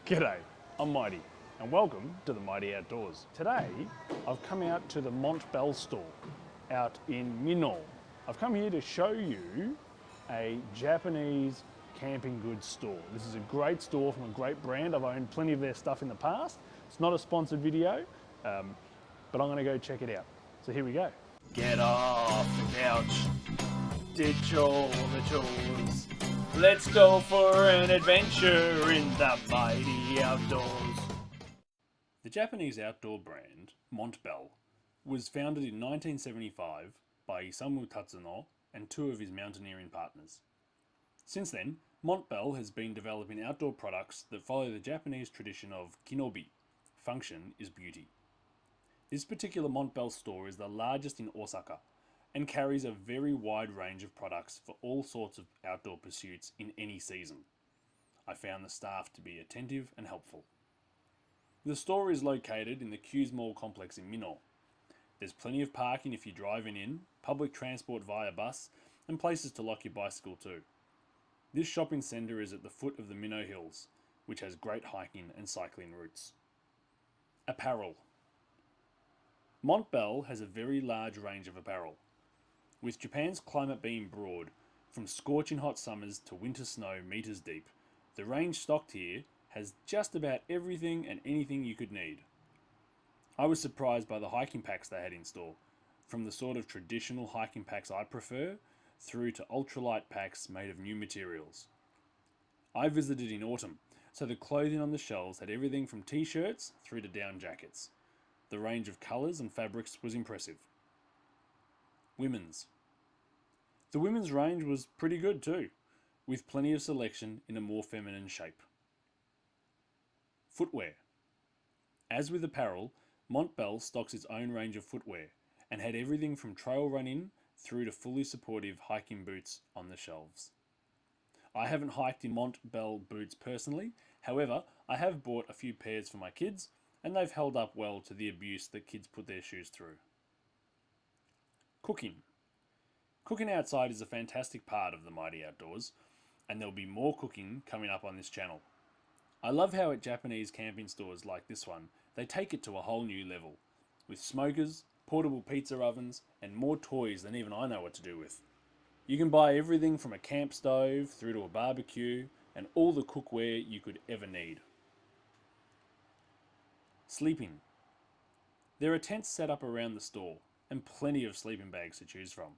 G'day, I'm Mighty and welcome to the Mighty Outdoors. Today I've come out to the Mont Bell store out in Minoh. I've come here to show you a Japanese camping goods store. This is a great store from a great brand. I've owned plenty of their stuff in the past. It's not a sponsored video, but I'm going to go check it out. So here we go. Get off the couch, ditch all the chores. Let's go for an adventure in the mighty outdoors. The Japanese outdoor brand, Mont Bell, was founded in 1975 by Isamu Tatsuno and two of his mountaineering partners. Since then, Mont Bell has been developing outdoor products that follow the Japanese tradition of kinobi, function is beauty. This particular Mont Bell store is the largest in Osaka, and carries a very wide range of products for all sorts of outdoor pursuits in any season. I found the staff to be attentive and helpful. The store is located in the Q's Mall complex in Minoh. There's plenty of parking if you're driving in, public transport via bus, and places to lock your bicycle too. This shopping centre is at the foot of the Minoh Hills, which has great hiking and cycling routes. Apparel. Mont Bell has a very large range of apparel. With Japan's climate being broad, from scorching hot summers to winter snow meters deep, the range stocked here has just about everything and anything you could need. I was surprised by the hiking packs they had in store, from the sort of traditional hiking packs I prefer, through to ultralight packs made of new materials. I visited in autumn, so the clothing on the shelves had everything from t-shirts through to down jackets. The range of colours and fabrics was impressive. Women's. The women's range was pretty good too, with plenty of selection in a more feminine shape. Footwear. As with apparel, Mont Bell stocks its own range of footwear and had everything from trail running through to fully supportive hiking boots on the shelves. I haven't hiked in Mont Bell boots personally, however, I have bought a few pairs for my kids and they've held up well to the abuse that kids put their shoes through. Cooking. Cooking outside is a fantastic part of the mighty outdoors, and there'll be more cooking coming up on this channel. I love how at Japanese camping stores like this one, they take it to a whole new level, with smokers, portable pizza ovens, and more toys than even I know what to do with. You can buy everything from a camp stove through to a barbecue, and all the cookware you could ever need. Sleeping. There are tents set up around the store, and plenty of sleeping bags to choose from.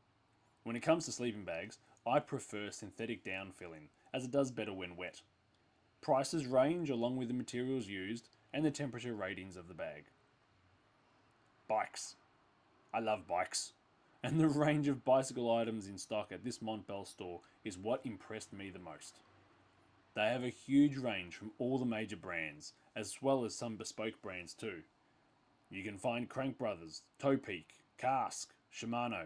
When it comes to sleeping bags, I prefer synthetic down filling, as it does better when wet. Prices range along with the materials used and the temperature ratings of the bag. Bikes. I love bikes, and the range of bicycle items in stock at this Mont Bell store is what impressed me the most. They have a huge range from all the major brands, as well as some bespoke brands too. You can find Crank Brothers, Toe Peak, Cask, Shimano,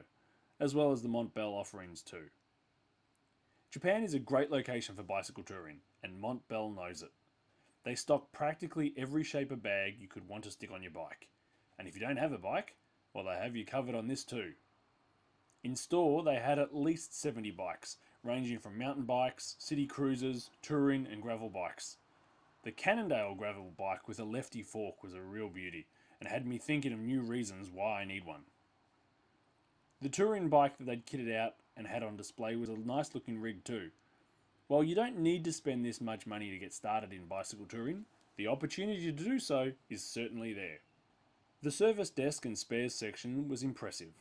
as well as the Mont Bell offerings too. Japan is a great location for bicycle touring, and Mont Bell knows it. They stock practically every shape of bag you could want to stick on your bike. And if you don't have a bike, well, they have you covered on this too. In store, they had at least 70 bikes, ranging from mountain bikes, city cruisers, touring and gravel bikes. The Cannondale gravel bike with a lefty fork was a real beauty, and had me thinking of new reasons why I need one. The touring bike that they'd kitted out and had on display was a nice looking rig too. While you don't need to spend this much money to get started in bicycle touring, the opportunity to do so is certainly there. The service desk and spares section was impressive.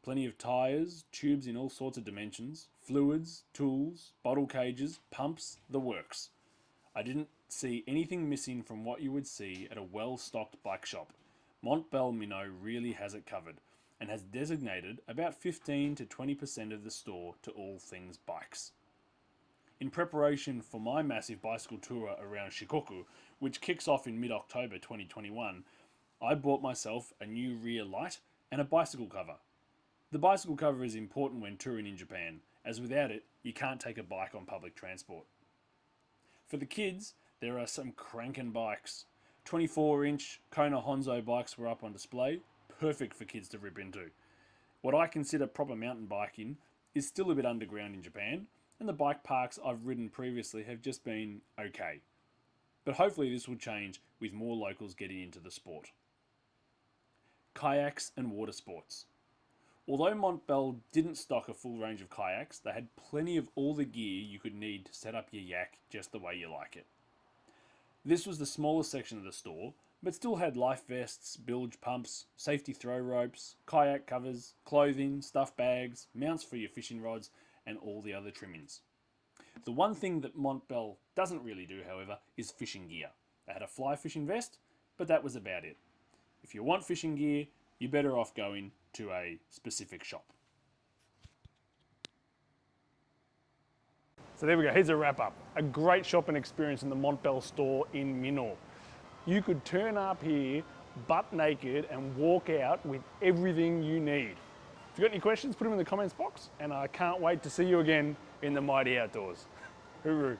Plenty of tyres, tubes in all sorts of dimensions, fluids, tools, bottle cages, pumps, the works. I didn't see anything missing from what you would see at a well-stocked bike shop. Mont Bell Minoh really has it covered, and has designated about 15 to 20% of the store to all things bikes. In preparation for my massive bicycle tour around Shikoku, which kicks off in mid-October 2021, I bought myself a new rear light and a bicycle cover. The bicycle cover is important when touring in Japan, as without it, you can't take a bike on public transport. For the kids, there are some cranking bikes. 24-inch Kona Honzo bikes were up on display, perfect for kids to rip into. What I consider proper mountain biking is still a bit underground in Japan, and the bike parks I've ridden previously have just been okay. but hopefully this will change with more locals getting into the sport. Kayaks and water sports. Although Montbell didn't stock a full range of kayaks, they had plenty of all the gear you could need to set up your yak just the way you like it. This was the smallest section of the store, but still had life vests, bilge pumps, safety throw ropes, kayak covers, clothing, stuff bags, mounts for your fishing rods, and all the other trimmings. The one thing that Montbell doesn't really do, however, is fishing gear. They had a fly fishing vest, but that was about it. If you want fishing gear, you're better off going to a specific shop. So there we go, here's a wrap up. A great shopping experience in the Mont Bell store in Minoh. You could turn up here butt naked and walk out with everything you need. If you've got any questions, put them in the comments box, and I can't wait to see you again in the mighty outdoors. Hooroo.